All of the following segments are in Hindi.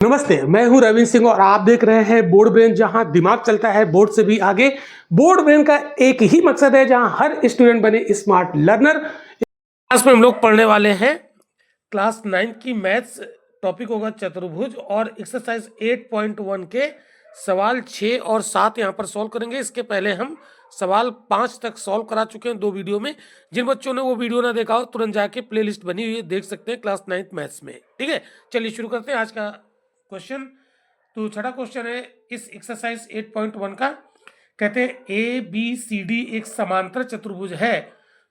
नमस्ते, मैं हूं रविंद्र सिंह और आप देख रहे हैं बोर्ड ब्रेन, जहां दिमाग चलता है बोर्ड से भी आगे। बोर्ड ब्रेन का एक ही मकसद है, जहां हर स्टूडेंट बने स्मार्ट लर्नर। क्लास में हम लोग पढ़ने वाले हैं क्लास 9 की मैथ्स। टॉपिक होगा चतुर्भुज और एक्सरसाइज 8.1 के सवाल 6 और 7 यहाँ पर सॉल्व करेंगे। इसके पहले हम सवाल 5 तक सॉल्व करा चुके हैं 2 वीडियो में। जिन बच्चों ने वो वीडियो ना देखा हो तुरंत जाके प्लेलिस्ट बनी हुई है, देख सकते हैं क्लास 9 मैथ्स में। ठीक है, चलिए शुरू करते हैं आज का क्वेश्चन। तो छठा क्वेश्चन है इस एक्सरसाइज 8.1 का। कहते हैं ए बी सी डी एक समांतर चतुर्भुज है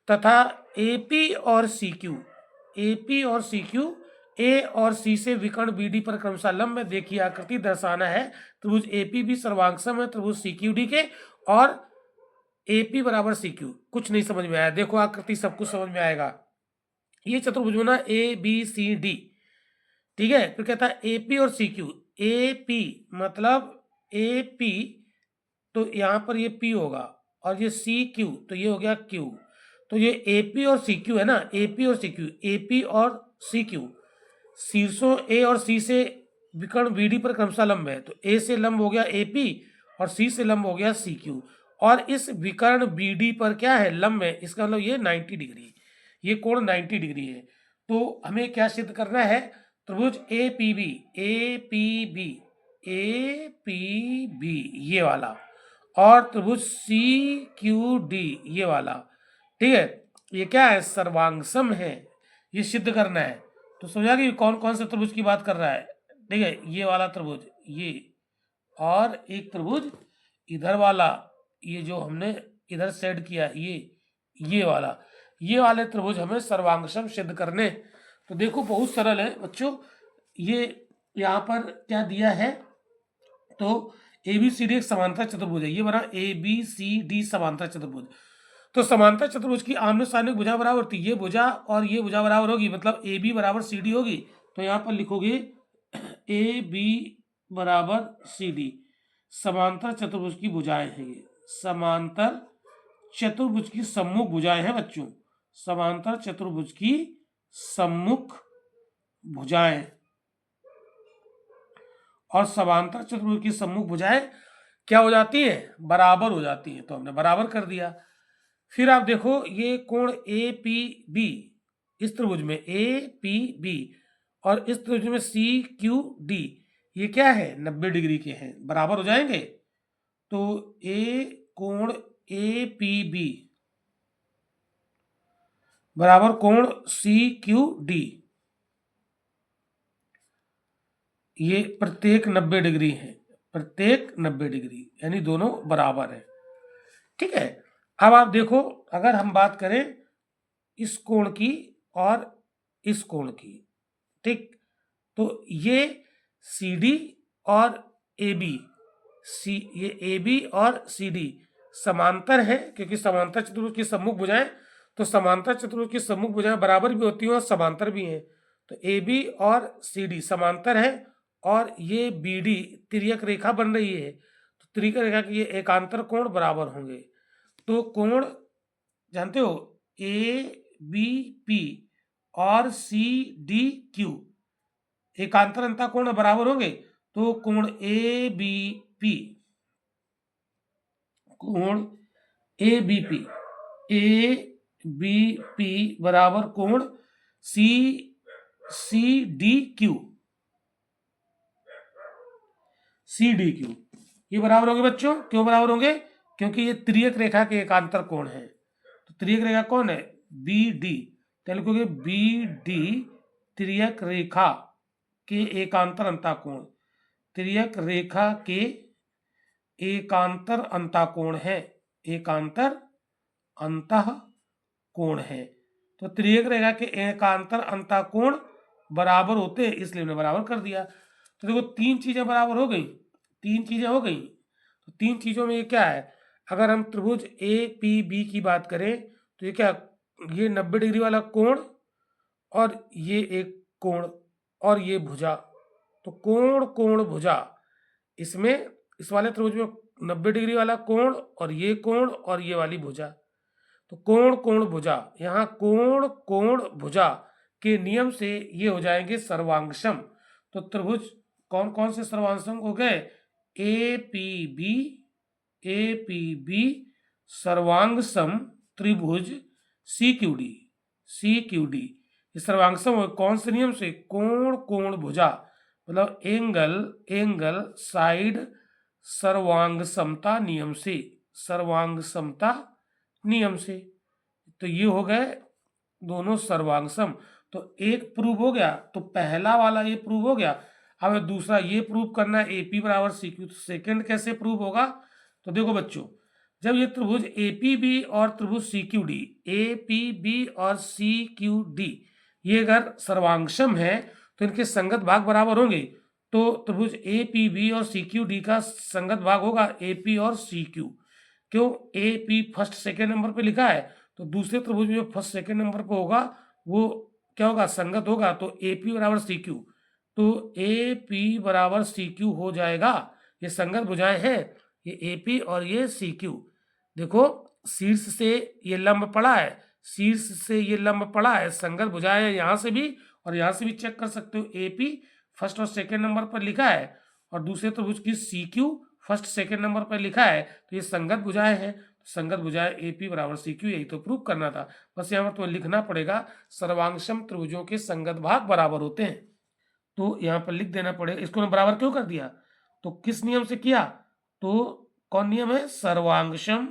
तथा एपी और सी क्यू ए और सी से विकर्ण बीडी पर क्रमशः लंब में देखिए आकृति दर्शाना है। त्रिभुज एपी भी सर्वांगसम है त्रिभुज सी क्यू डी के, और एपी बराबर सी क्यू। कुछ नहीं समझ में आया, देखो आकृति सब कुछ समझ में आएगा। ये चतुर्भुज बना ए बी सी डी, ठीक है। फिर कहता है एपी और सी क्यू। ए पी मतलब ए पी, तो यहां पर ये पी होगा, और ये सी क्यू तो ये हो गया क्यू। तो ये एपी और सी क्यू है ना, एपी और सी क्यू, एपी और सी क्यू शीर्षों ए और सी से विकर्ण बीडी पर क्रमशः लंब है। तो ए से लंब हो गया एपी और सी से लंब हो गया सी क्यू, और इस विकर्ण बीडी पर क्या है, लंब है। इसका मतलब ये 90 डिग्री, ये कोण 90 डिग्री है। तो हमें क्या सिद्ध करना है, त्रिभुज ए पी बी ये वाला, और त्रिभुज सी क्यू डी ये वाला, ठीक है, ये क्या है, सर्वांगसम है। ये सिद्ध करना है। तो समझा कि कौन कौन से त्रिभुज की बात कर रहा है। ठीक है, ये वाला त्रिभुज, ये, और एक त्रिभुज इधर वाला, ये जो हमने इधर सेट किया, ये वाला, ये वाले त्रिभुज हमें सर्वांगसम सिद्ध करने। तो देखो बहुत सरल है बच्चों। ये यहाँ पर क्या दिया है, तो ए बी सी डी एक समांतर चतुर्भुज है। ये बना ए बी सी डी समांतर चतुर्भुज। तो समांतर चतुर्भुज की आमने सामने भुजा बराबर होती है, ये भुजा और ये भुजा बराबर होगी, मतलब ए बी बराबर सी डी होगी। तो यहाँ पर लिखोगे ए बी बराबर सी डी। समांतर चतुर्भुज की भुजाएं हैं ये, समांतर चतुर्भुज की सम्मुख भुजाएं हैं बच्चों, समांतर चतुर्भुज की सम्मुख भुजाएं। और समांतर चतुर्भुज की सम्मुख भुजाएं क्या हो जाती है, बराबर हो जाती है। तो हमने बराबर कर दिया। फिर आप देखो ये कोण ए पी बी, इस त्रिभुज में ए पी बी, और इस त्रिभुज में सी क्यू डी, ये क्या है, 90 डिग्री के हैं, बराबर हो जाएंगे। तो ए कोण ए पी बी बराबर कोण सी क्यू डी, ये प्रत्येक 90 डिग्री है, प्रत्येक 90 डिग्री, यानी दोनों बराबर है। ठीक है, अब आप देखो, अगर हम बात करें इस कोण की और इस कोण की, ठीक, तो ये सी डी और ए बी, ये ए बी और सी डी समांतर है, क्योंकि समांतर चतुर्भुज की सम्मुख भुजाएं, तो समांतर चतुर्भुज की सम्मुख भुजाएं बराबर भी होती हैं और समांतर भी हैं। तो ए बी और सी डी समांतर है, और ये बी डी तिर्यक रेखा बन रही है, तो तिर्यक रेखा के ये एकांतर कोण बराबर होंगे। तो कोण जानते हो, ए बी पी और सी डी क्यू एकांतर अंतः कोण बराबर होंगे। तो कोण ए बी पी, कोण ए बी पी बराबर कोण सी डी क्यू, ये बराबर होंगे बच्चों। क्यों बराबर होंगे, क्योंकि ये त्रियक रेखा के एकांतर कोण है। तो त्रियक रेखा कौन है, बी डी, तो लिखोगे बी डी त्रियक रेखा के एकांतर अंतःकोण, त्रियक रेखा के एकांतर अंतःकोण है, एकांतर अंतःकोण है। तो त्रियक रेखा के एकांतर अंतःकोण बराबर होते हैं, इसलिए हमने बराबर कर दिया। तो देखो तीन चीजें बराबर हो गई, तीन चीजें हो गई। तो तीन चीजों में ये क्या है, अगर हम त्रिभुज ए पी बी की बात करें तो ये क्या, ये 90 डिग्री वाला कोण, और ये एक कोण, और ये भुजा, तो कोण कोण भुजा, इसमें इस वाले त्रिभुज में 90 डिग्री वाला कोण और ये वाली भुजा, तो कोण कोण भुजा, यहाँ कोण कोण भुजा के नियम से ये हो जाएंगे सर्वांगसम। तो त्रिभुज कौन कौन से सर्वांग हो गए? ए पी बी सर्वांग सम त्रिभुज सी क्यू डी। ये सर्वांग सम हो कौन से नियम से? कोण कोण भुजा, मतलब एंगल साइड सर्वांग समता नियम से, सर्वांग समता नियम से। तो ये हो गए दोनों सर्वांग सम। तो एक प्रूव हो गया, तो पहला वाला ये प्रूव हो गया। अब दूसरा ये प्रूव करना है एपी बराबर सी क्यू। तो सेकेंड कैसे प्रूव होगा? तो देखो बच्चों, जब ये त्रिभुज एपीबी और त्रिभुज सीक्यूडी, एपीबी और सीक्यूडी ये अगर सर्वांगसम है तो इनके संगत भाग बराबर होंगे। तो त्रिभुज एपीबी और सीक्यूडी का संगत भाग होगा एपी और सीक्यू। क्यों? एपी फर्स्ट सेकेंड नंबर पे लिखा है, तो दूसरे त्रिभुज में जो फर्स्ट सेकेंड नंबर पे होगा वो क्या होगा? संगत होगा। तो एपी बराबर सी क्यू, तो एपी बराबर सी क्यू हो जाएगा। ये संगत भुजाएं हैं, ये एपी और ये सी क्यू। देखो शीर्ष से ये लंब पड़ा है, शीर्ष से ये लंब पड़ा है, संगत भुजाएं यहाँ से भी और यहाँ से भी चेक कर सकते हो। एपी फर्स्ट और सेकेंड नंबर पर लिखा है और दूसरे त्रिभुज की C Q first second number पर लिखा है, तो ये संगत भुजाएं हैं। संगत भुजाएं एपी बराबर सी क्यू, यही तो प्रूव करना था। बस यहाँ पर तुम्हें लिखना पड़ेगा सर्वांगसम त्रिभुजों के संगत भाग बराबर होते हैं, तो यहाँ पर लिख देना पड़ेगा। इसको मैं बराबर क्यों कर दिया? तो किस नियम से किया? तो कौन नियम है? सर्वांगसम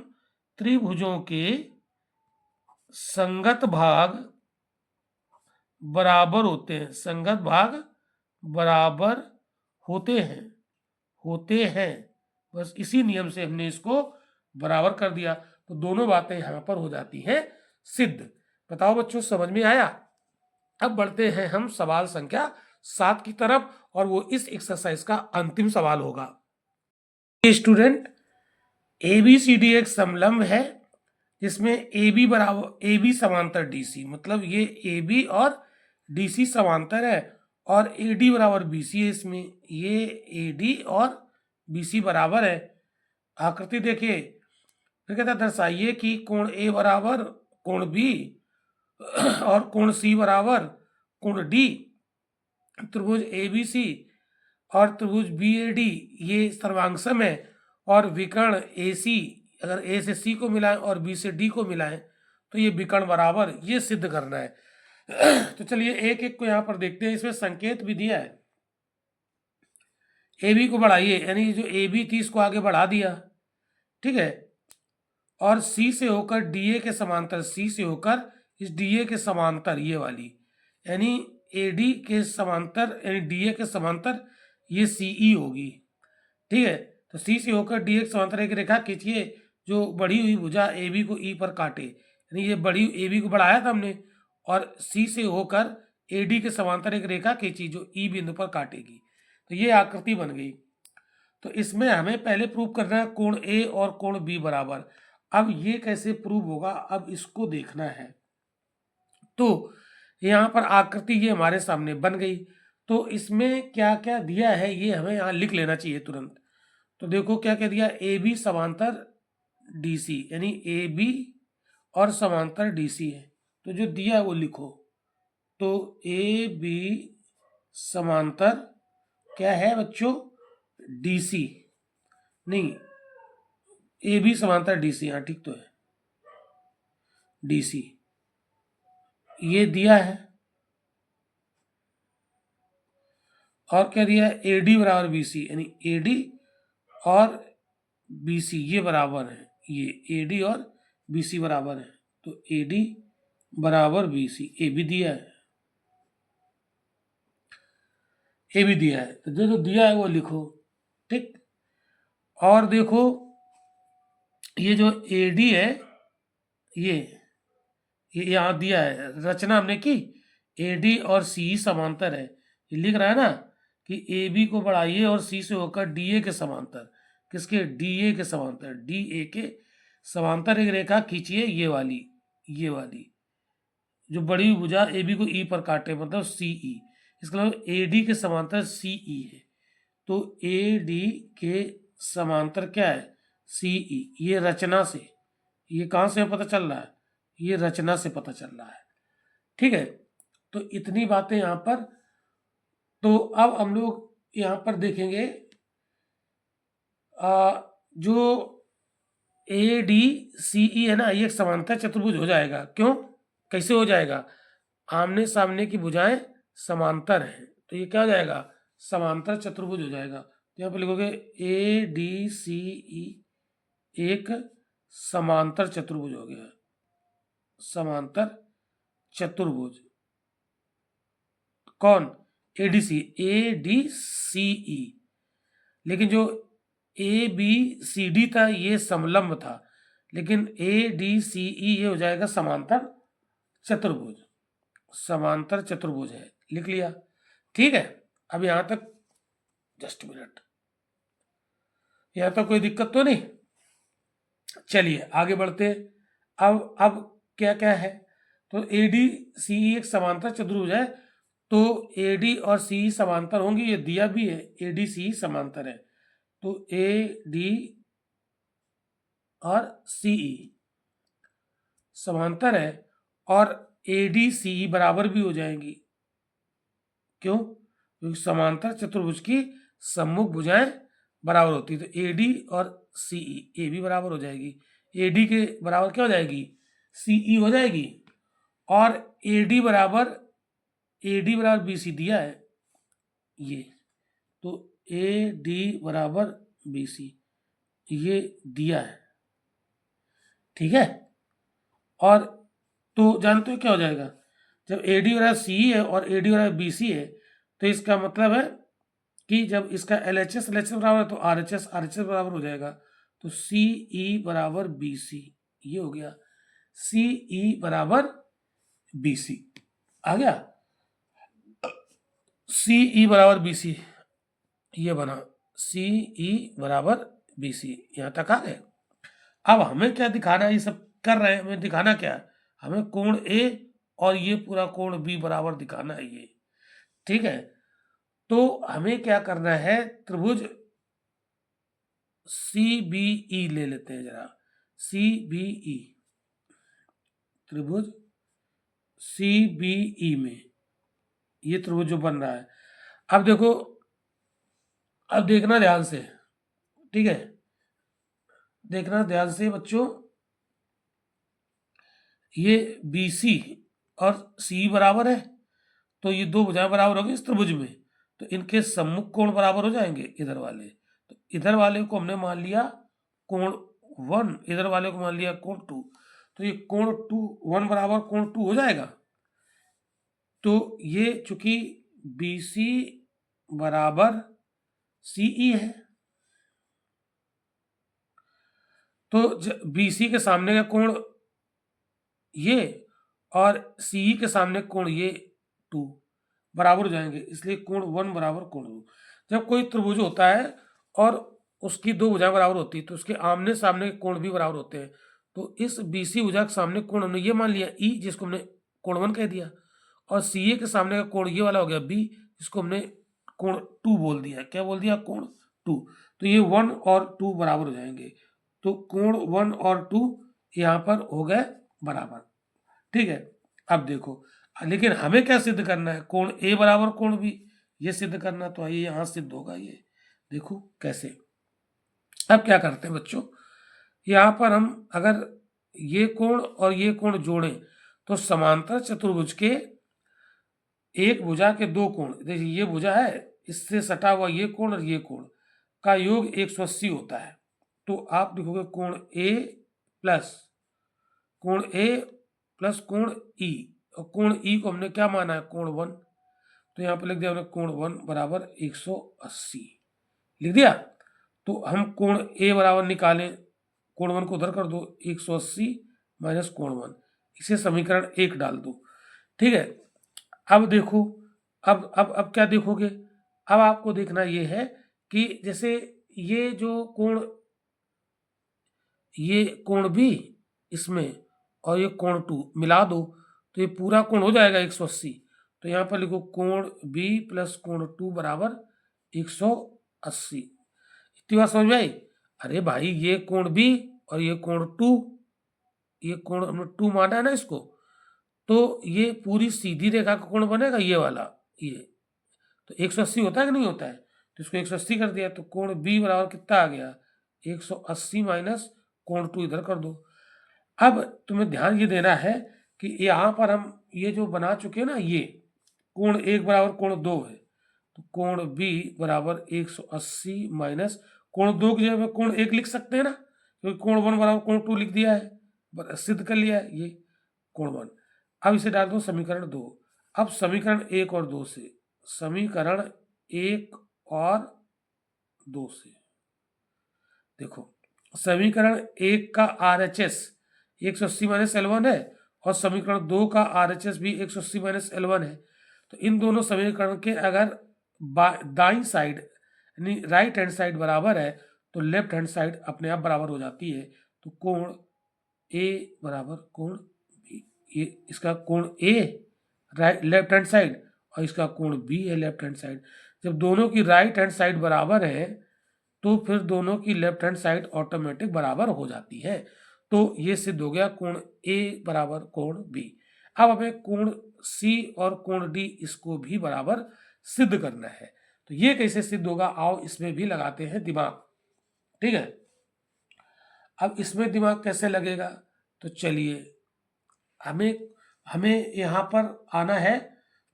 त्रिभुजों के संगत भाग बराबर होते हैं, संगत भाग बराबर होते हैं। बस इसी नियम से हमने इसको बराबर कर दिया, तो दोनों बातें यहां पर हो जाती हैं सिद्ध। बताओ बच्चों, समझ में आया? अब बढ़ते हैं हम सवाल संख्या 7 की तरफ, और वो इस एक्सरसाइज का अंतिम सवाल होगा। स्टूडेंट, ABCD एक समलंब है जिसमें AB समांतर DC, मतलब ये AB और DC समांतर है, और AD बराबर BC है। इसमें ये AD और BC बराबर है। आकृति देखिए, फिर कहता है दर्शाइए कि कोण A बराबर कोण B और कोण C बराबर कोण D। त्रिभुज ABC और त्रिभुज BAD ये सर्वांगसम है, और विकर्ण AC अगर A से C को मिलाएं और B से D को मिलाएं तो ये विकर्ण बराबर, ये सिद्ध करना है। तो चलिए एक एक को यहाँ पर देखते हैं। इसमें संकेत भी दिया है, AB को बढ़ाइए, यानी जो AB थी इसको आगे बढ़ा दिया, ठीक है, और C से होकर DA के समांतर, C से होकर इस DA के समांतर ये वाली, यानी AD के समांतर यानी DA के समांतर ये CE होगी, ठीक है। तो C से होकर DA के समांतर एक रेखा खींचिए जो बढ़ी हुई भुजा AB को E पर काटे, यानी ये बड़ी AB को बढ़ाया था हमने, और C से होकर AD के समांतर एक रेखा खींची जो E बिंदु पर काटेगी, तो ये आकृति बन गई। तो इसमें हमें पहले प्रूव करना है कोण A और कोण B बराबर। अब ये कैसे प्रूव होगा, अब इसको देखना है। तो यहाँ पर आकृति ये हमारे सामने बन गई, तो इसमें क्या क्या दिया है ये हमें यहाँ लिख लेना चाहिए तुरंत। तो देखो क्या क्या दिया, AB समांतर DC, यानी AB और समांतर DC है, तो जो दिया है वो लिखो। तो AB समांतर क्या है बच्चों? DC, नहीं AB समांतर DC, हाँ ठीक तो है, DC ये दिया है। और क्या दिया है? AD बराबर BC, यानी AD और BC ये बराबर है, ये AD और BC बराबर है, तो AD बराबर BC, ए भी दिया है, ए भी दिया है, तो जो दिया है वो लिखो, ठीक। और देखो ये जो AD है ये यहाँ दिया है, रचना हमने की, AD और CE समांतर है, ये लिख रहा है ना कि AB को बढ़ाइए और C से होकर DA के समांतर, किसके? DA के समांतर, DA के समांतर एक रेखा खींचिए, ये वाली जो बड़ी भुजा AB को E पर काटे, मतलब CE, इसका मतलब AD के समांतर CE है, तो AD के समांतर क्या है? CE। ये रचना से, ये कहाँ से पता चल रहा है? ये रचना से पता चल रहा है, ठीक है। तो इतनी बातें यहाँ पर। तो अब हम लोग यहाँ पर देखेंगे जो ए डी सी ई है ना, ये एक समांतर चतुर्भुज हो जाएगा। क्यों, कैसे हो जाएगा? आमने सामने की भुजाएं समांतर हैं, तो ये क्या हो जाएगा? समांतर चतुर्भुज हो जाएगा। तो यहाँ पर लिखोगे ए डी सी ई एक समांतर चतुर्भुज हो गया, समांतर चतुर्भुज। कौन? एडीसी, ए डी सी ई। लेकिन जो ए बी सी डी था ये समलंब था, लेकिन ए डी सी ई ये हो जाएगा समांतर चतुर्भुज। समांतर चतुर्भुज है, लिख लिया। ठीक है, अब यहां तक जस्ट मिनट, यहां तक कोई दिक्कत तो नहीं? चलिए आगे बढ़ते हैं। अब क्या क्या है? तो ए डी सी ई एक समांतर चतुर्भुज है, तो ए डी और सी ई समांतर होंगे, ये दिया भी है, ए डी सी ई समांतर है। तो ए डी और सी ई समांतर है, और ए डी सी ई बराबर भी हो जाएंगी। क्यों? क्योंकि समांतर चतुर्भुज की सम्मुख भुजाएं बराबर होती है। तो ए डी और सी ई, ए भी बराबर हो जाएगी, ए डी के बराबर क्या हो जाएगी? सी ई हो जाएगी। और ए डी बराबर बी सी दिया है ये, तो ए डी बराबर बी सी ये दिया है। ठीक है, और तो जानते हो क्या हो जाएगा? जब ए डी बराबर सी है और ए डी बराबर बी सी है, तो इसका मतलब है कि जब इसका एल एच एस बराबर है तो आर एच एस बराबर हो जाएगा। तो सी ई बराबर बी सी ये हो गया, सी ई बराबर बी सी आ गया। सी ई बराबर बी सी ये बना, सी ई बराबर बी सी, यहां तक आ गए। अब हमें क्या दिखाना है? ये सब कर रहे हैं, हमें दिखाना क्या है? हमें कोण ए और ये पूरा कोण बी बराबर दिखाना है ये। ठीक है, तो हमें क्या करना है? त्रिभुज सी बी ई ले लेते हैं जरा, सी बी ई, त्रिभुज सी बी ई में ये त्रिभुज जो बन रहा है, अब देखो, अब देखना ध्यान से, ठीक है, देखना ध्यान से बच्चों, ये बी सी और सी बराबर है, तो ये दो भुजाएं बराबर होंगी इस त्रिभुज में, तो इनके सम्मुख कोण बराबर हो जाएंगे इधर वाले। तो इधर वाले को हमने मान लिया कोण 1, इधर वाले को मान लिया कोण 2, तो ये कोण 1 बराबर कोण 2 हो जाएगा। तो ये चूंकि बी सी बराबर सीई है, तो बी सी के सामने का कोण ये और सीई के सामने कोण ये 2 बराबर हो जाएंगे, इसलिए कोण 1 बराबर कोण 2। जब कोई त्रिभुज होता है और उसकी दो भुजाएं बराबर होती है, तो उसके आमने सामने के कोण भी बराबर होते हैं। तो इस बीसी भुजा के सामने कोण हमने ये मान लिया ई, जिसको हमने कोण 1 कह दिया, और सीए के सामने का कोण ये वाला हो गया बी, जिसको हमने कोण 2 बोल दिया। क्या बोल दिया? कोण 2। तो ये 1 और 2 बराबर हो जाएंगे, तो कोण 1 और 2 यहाँ पर हो गए बराबर। ठीक है, अब देखो, लेकिन हमें क्या सिद्ध करना है? कोण ए बराबर कोण बी, ये सिद्ध करना, तो आइए यहां सिद्ध होगा ये, देखो कैसे। अब क्या करते हैं बच्चों, यहां पर हम अगर ये कोण और ये कोण जोड़ें, तो समांतर चतुर्भुज के एक भुजा के दो कोण, देखिए ये भुजा है, इससे सटा हुआ ये कोण और ये कोण का योग 180 होता है। तो आप लिखोगे कोण ए प्लस कोण ई, और कोण ई को हमने क्या माना है? कोण 1, तो यहाँ पर लिख दिया हमने कोण 1 बराबर 180 लिख दिया। तो हम कोण ए बराबर निकालें, कोण 1 को उधर कर दो, 180 माइनस कोण 1, इसे समीकरण 1 डाल दो। ठीक है, अब देखो, अब क्या देखोगे? अब आपको देखना ये है कि जैसे ये जो कोण, ये कोण भी इसमें और ये कोण 2 मिला दो, तो ये पूरा कोण हो जाएगा 180। तो यहाँ पर लिखो कोण बी प्लस कोण 2 बराबर 180। इतनी बात समझ में आई? अरे भाई, ये कोण बी और ये कोण 2, ये कोण हमने 2 माना है ना इसको, तो ये पूरी सीधी रेखा का कोण बनेगा ये वाला, ये तो 180 होता है कि नहीं होता है? तो इसको 180 कर दिया, तो कोण बी बराबर कितना आ गया 180 माइनस कोण 2 इधर कर दो। अब तुम्हें ध्यान ये देना है कि यहाँ पर हम ये जो बना चुके हैं ना, ये कोण 1 बराबर कोण 2 है, तो कोण बी बराबर 180 माइनस कोण 2 की जगह कोण 1 लिख सकते हैं ना, क्योंकि कोण 1 बराबर कोण 2 लिख दिया है, सिद्ध कर लिया है ये कोण 1। अब इसे डाल दो समीकरण 2। अब समीकरण 1 और 2 से, समीकरण 1 और 2 से देखो, समीकरण 1 का RHS 180 माइनस L1 है और समीकरण 2 का RHS भी 180 माइनस L1 है। तो इन दोनों समीकरण के अगर दाईं साइड यानी राइट हैंड साइड बराबर है तो लेफ्ट हैंड साइड अपने आप बराबर हो जाती है। तो कोण A बराबर कोण B, ये इसका कोण A right left hand side और इसका कोण B है लेफ्ट हैंड साइड। जब दोनों की राइट हैंड साइड बराबर है तो फिर दोनों की लेफ्ट हैंड साइड ऑटोमेटिक बराबर हो जाती है। तो ये सिद्ध हो गया कोण A बराबर कोण B। अब हमें कोण C और कोण D इसको भी बराबर सिद्ध करना है। तो ये कैसे सिद्ध होगा, आओ इसमें भी लगाते हैं दिमाग। ठीक है, अब इसमें दिमाग कैसे लगेगा, तो चलिए हमें यहाँ पर आना है,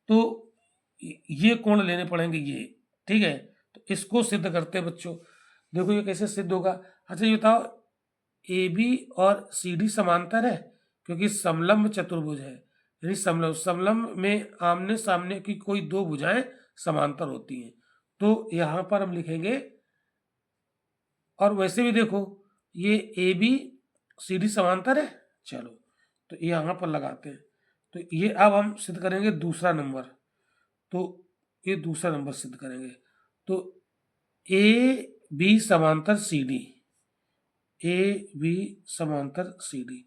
तो ये कोण लेने पड़ेंगे ये। ठीक है, तो इसको सिद्ध करते हैं बच्चों। देखो ये कैसे सिद्ध होगा। अच्छा ये बताओ, AB और CD समांतर है क्योंकि समलंब चतुर्भुज है, यानी समलंब में आमने सामने की कोई दो भुजाएं समांतर होती हैं। तो यहाँ पर हम लिखेंगे, और वैसे भी देखो ये AB CD समांतर है, चलो तो यहाँ पर लगाते हैं। तो ये अब हम सिद्ध करेंगे दूसरा नंबर, तो ये दूसरा नंबर सिद्ध करेंगे। तो AB समांतर CD, AB समांतर CD,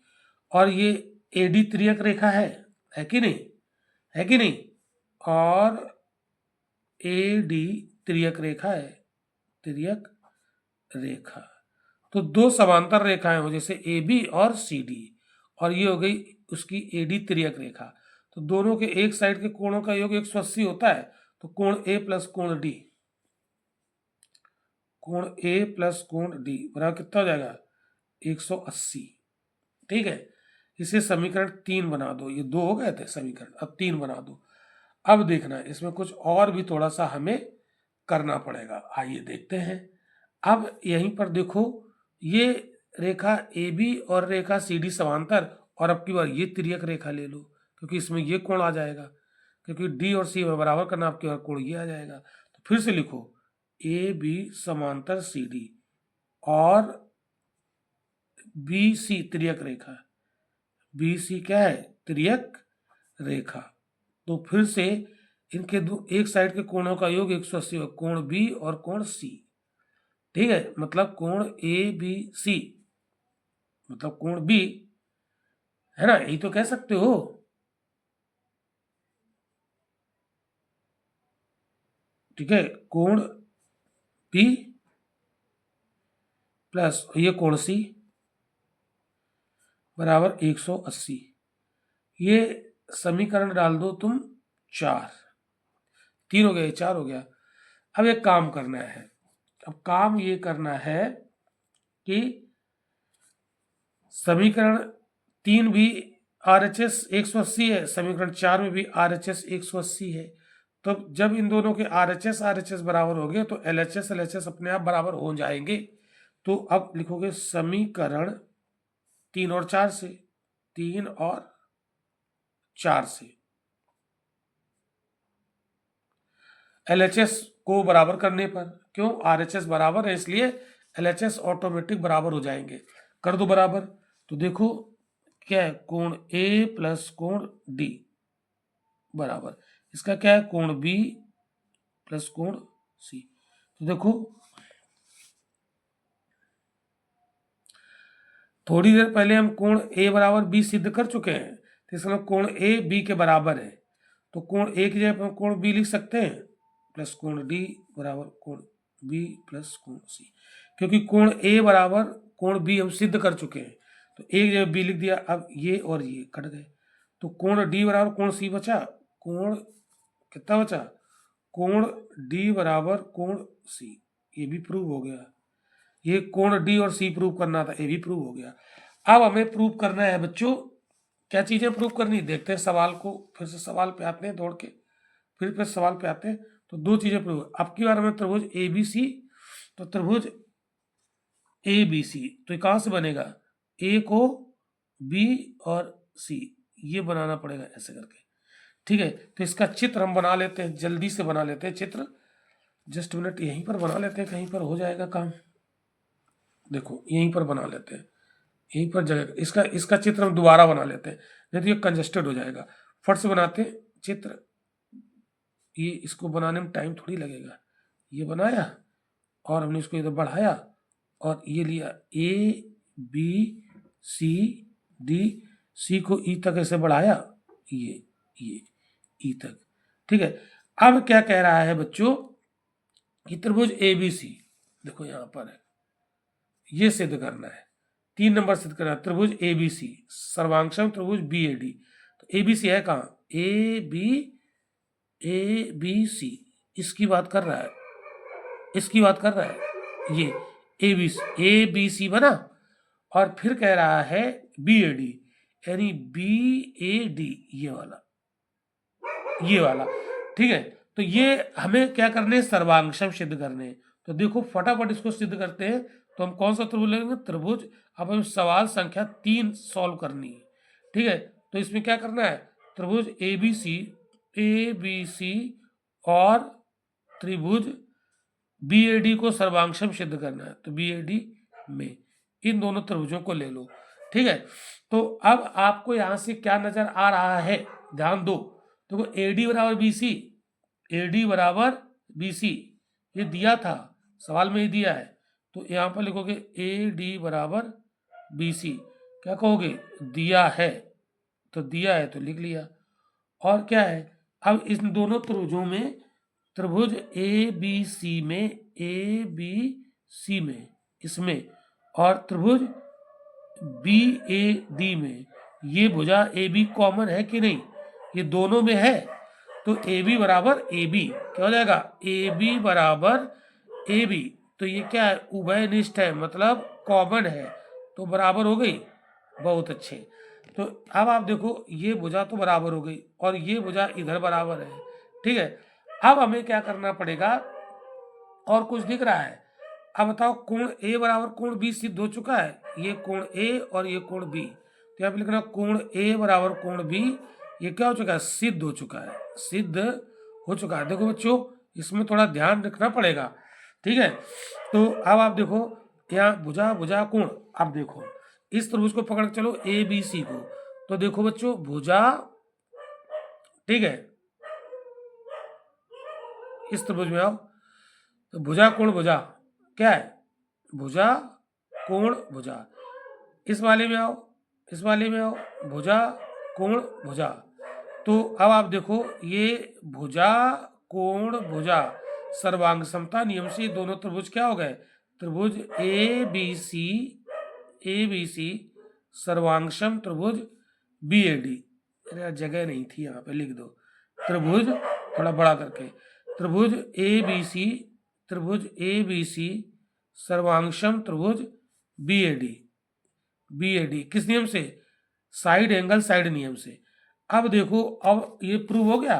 और ये AD त्रियक रेखा है कि नहीं, है कि नहीं, और AD त्रियक रेखा है, त्रियक रेखा। तो दो समांतर रेखाएं हो जैसे AB और CD, और ये हो गई उसकी AD त्रियक रेखा। तो दोनों के एक साइड के कोणों का योग 180 होता है। तो कोण A प्लस कोण D, कोण A प्लस कोण D बराबर कितना हो जाएगा 180। ठीक है, इसे समीकरण 3 बना दो। ये 2 हो गए थे समीकरण, अब 3 बना दो। अब देखना इसमें कुछ और भी थोड़ा सा हमें करना पड़ेगा, आइए देखते हैं। अब यहीं पर देखो ये रेखा AB और रेखा CD समांतर, और अब की बार ये तिर्यक रेखा ले लो क्योंकि इसमें ये कोण आ जाएगा, क्योंकि D और C में बराबर करना, आपके बार कोण ये आ जाएगा। तो फिर से लिखो AB समांतर CD और BC तिर्यक रेखा, BC क्या है तिर्यक रेखा। तो फिर से इनके एक साइड के कोणों का योग 180, कोण B और कोण C। ठीक है, मतलब कोण ABC मतलब कोण B है ना, यही तो कह सकते हो। ठीक है, कोण B प्लस ये कोण C बराबर 180। ये समीकरण डाल दो तुम 4, 3 हो गया 4 हो गया। अब एक काम करना है, अब काम ये करना है कि समीकरण 3 भी RHS 180 है, समीकरण 4 में भी RHS 180 है। तो जब इन दोनों के RHS बराबर हो गए तो LHS अपने आप बराबर हो जाएंगे। तो अब लिखोगे समीकरण 3 और 4 से, 3 और 4 से LHS को बराबर करने पर, क्यों RHS बराबर है इसलिए LHS ऑटोमेटिक बराबर हो जाएंगे। कर दो बराबर। तो देखो क्या है, कोण A प्लस कोण D बराबर इसका क्या है कोण B प्लस कोण C। तो देखो थोड़ी देर पहले हम कोण A बराबर B सिद्ध कर चुके हैं, तो इसका मतलब कोण A B के बराबर है। तो कोण A की जगह कोण B लिख सकते हैं, प्लस कोण D बराबर कोण B प्लस कोण C, क्योंकि कोण A बराबर कोण B हम सिद्ध कर चुके हैं। तो एक जगह B लिख दिया, अब ये और ये कट गए। तो कोण D बराबर कोण C बचा, कोण कितना बचा कोण डी बराबर कोण सी, ये भी प्रूव हो गया। ये कोण डी और सी प्रूव करना था, ये भी प्रूव हो गया। अब हमें प्रूव करना है बच्चों, क्या चीजें प्रूव करनी, देखते हैं सवाल को, फिर से सवाल पे आते हैं दौड़ के, फिर सवाल पे आते हैं। तो दो चीजें प्रूव, अब की बार हमें त्रिभुज ए बी सी, तो त्रिभुज ए बी सी, तो ये कहां से बनेगा, ए को बी और सी, ये बनाना पड़ेगा ऐसे करके, ठीक है। तो इसका चित्र हम बना लेते हैं, जल्दी से बना लेते हैं चित्र, जस्ट मिनट, यहीं पर बना लेते हैं, कहीं पर हो जाएगा काम। देखो यहीं पर बना लेते हैं, यहीं पर जगह, इसका चित्र हम दोबारा बना लेते हैं, नहीं तो ये कंजस्टेड हो जाएगा। फट से बनाते हैं चित्र, ये इसको बनाने में टाइम थोड़ी लगेगा। ये बनाया और हमने इसको इधर बढ़ाया और ये लिया ए बी सी डी, सी को ई तक ऐसे बढ़ाया, ये ई तक, ठीक है। अब क्या कह रहा है बच्चों कि त्रिभुज ए बी सी, देखो यहां पर है, ये सिद्ध करना है, 3 नंबर सिद्ध करना है, त्रिभुज ए बी सी सर्वांगसम त्रिभुज बी ए डी। तो ए बी सी है कहाँ, ए बी सी, इसकी बात कर रहा है, इसकी बात कर रहा है, ये ए बी सी बना, और फिर कह रहा है बी ए डी, यानी बी ए डी, ये वाला, ठीक है। तो ये हमें क्या करने, सर्वांगसम सिद्ध करने। तो देखो फटाफट इसको सिद्ध करते हैं। तो हम कौन सा त्रिभुज लेंगे, त्रिभुज, अब हम सवाल संख्या 3 सॉल्व करनी है, ठीक है। तो इसमें क्या करना है, त्रिभुज ए बी सी और त्रिभुज बी ए डी को सर्वांगसम सिद्ध करना है। तो बी ए डी में इन दोनों त्रिभुजों को ले लो, ठीक है। तो अब आपको यहां से क्या नजर आ रहा है, ध्यान दो। देखो ए डी बराबर बी सी, ए डी बराबर बी सी, ये दिया था सवाल में ही दिया है। तो यहां पर लिखोगे ए डी बराबर बी सी, क्या कहोगे, दिया है, तो दिया है तो लिख लिया। और क्या है, अब इन दोनों त्रिभुजों में, त्रिभुज ए बी सी में, इसमें, और त्रिभुज बी ए डी में, ये भुजा ए बी कॉमन है कि नहीं, ये दोनों में है। तो ए बी बराबर ए बी, क्या हो जाएगा, ए बी बराबर ए बी, तो ये क्या है, उभयनिष्ठ है, मतलब कॉमन है, तो बराबर हो गई, बहुत अच्छे। तो अब आप देखो ये भुजा तो बराबर हो गई और ये भुजा इधर बराबर है, ठीक है। अब हमें क्या करना पड़ेगा, और कुछ दिख रहा है, अब बताओ कोण ए बराबर कोण बी सिद्ध हो चुका है, ये कोण ए और ये कोण बी, तो यहाँ पे लिखना कोण ए बराबर कोण बी, ये क्या हो चुका है, सिद्ध हो चुका है, सिद्ध हो चुका है। देखो बच्चों इसमें थोड़ा ध्यान रखना पड़ेगा, ठीक है। तो अब आप देखो यहाँ भुजा कोण, अब देखो इस त्रिभुज को पकड़ चलो ए बी सी को, तो देखो बच्चों भुजा, ठीक है, इस त्रिभुज में आओ, तो भुजा कोण भुजा क्या है, भुजा कोण भुजा, इस वाले में आओ, इस वाले में आओ, भुजा कोण भुजा। तो अब आप देखो ये भुजा कोण भुजा सर्वांग समता नियम से दोनों त्रिभुज क्या हो गए, त्रिभुज ए बी सी सर्वांगसम त्रिभुज बी ए डी, अरे जगह नहीं थी यहाँ पे, लिख दो त्रिभुज थोड़ा बड़ा करके, त्रिभुज ए बी सी सर्वांगसम त्रिभुज बी ए डी किस नियम से, साइड एंगल साइड नियम से। अब देखो अब ये प्रूव हो गया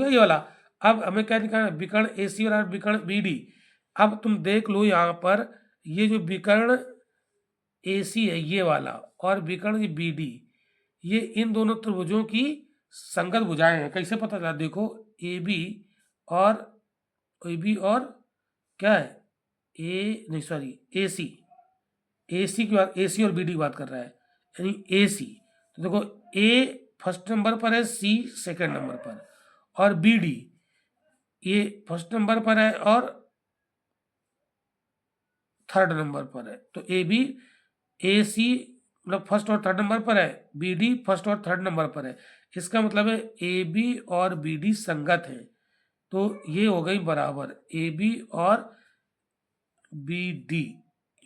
ये वाला। अब हमें क्या दिखाना है, विकर्ण ए सी और विकर्ण बी डी। अब तुम देख लो यहाँ पर ये जो विकर्ण ए सी है ये वाला और विकर्ण बी डी, ये इन दोनों त्रिभुजों की संगत भुजाएं हैं। कैसे पता चला, देखो ए बी और क्या है, ए सी की बात, ए सी और बी डी की बात कर रहा है, यानी ए सी। तो देखो ए फर्स्ट नंबर पर है, सी सेकंड नंबर पर, और बी डी ये फर्स्ट नंबर पर है और थर्ड नंबर पर है। तो ए सी मतलब फर्स्ट और थर्ड नंबर पर है, बी डी फर्स्ट और थर्ड नंबर पर है। इसका मतलब है ए बी और बी डी संगत है, तो ये हो गई बराबर, ए बी और बी डी,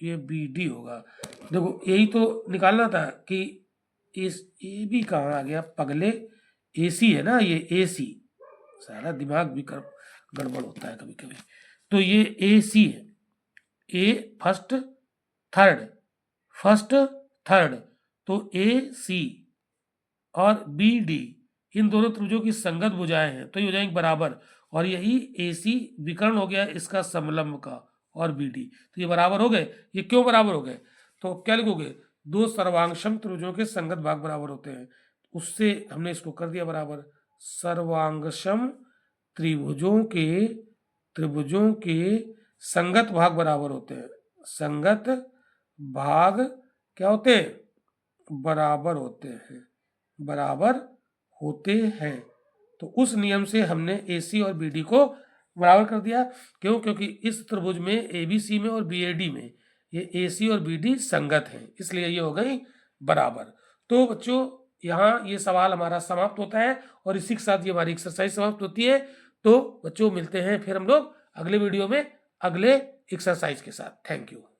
ये बी डी होगा। देखो यही तो निकालना था कि इस ए बी कहाँ आ गया पगले, ए सी है ना, ये ए सी, सारा दिमाग भी गड़बड़ होता है कभी कभी। तो ये ए सी है, ए फर्स्ट थर्ड, तो ए सी और बी डी इन दोनों त्रिभुजों की संगत भुजाएं हैं तो ये हो जाएंगे बराबर, और यही ए सी विकर्ण हो गया इसका समलंब का, और बी डी, तो ये बराबर हो गए। ये क्यों बराबर हो गए? तो क्या लिखोगे? दो सर्वांगसम त्रिभुजों के संगत भाग बराबर होते हैं, उससे हमने इसको कर दिया बराबर। सर्वांगसम त्रिभुजों के संगत भाग बराबर होते हैं, संगत भाग क्या होते हैं? बराबर होते हैं। तो उस नियम से हमने AC और BD को बराबर कर दिया। क्यों? क्योंकि इस त्रिभुज में ABC में और BAD में ये AC और BD संगत हैं, इसलिए ये हो गई बराबर। तो बच्चों यहाँ ये सवाल हमारा समाप्त होता है और इसी के साथ ये हमारी एक्सरसाइज समाप्त होती है। तो बच्चों मिलते हैं फिर हम लोग अगले वीडियो में अगले एक्सरसाइज के साथ। Thank you.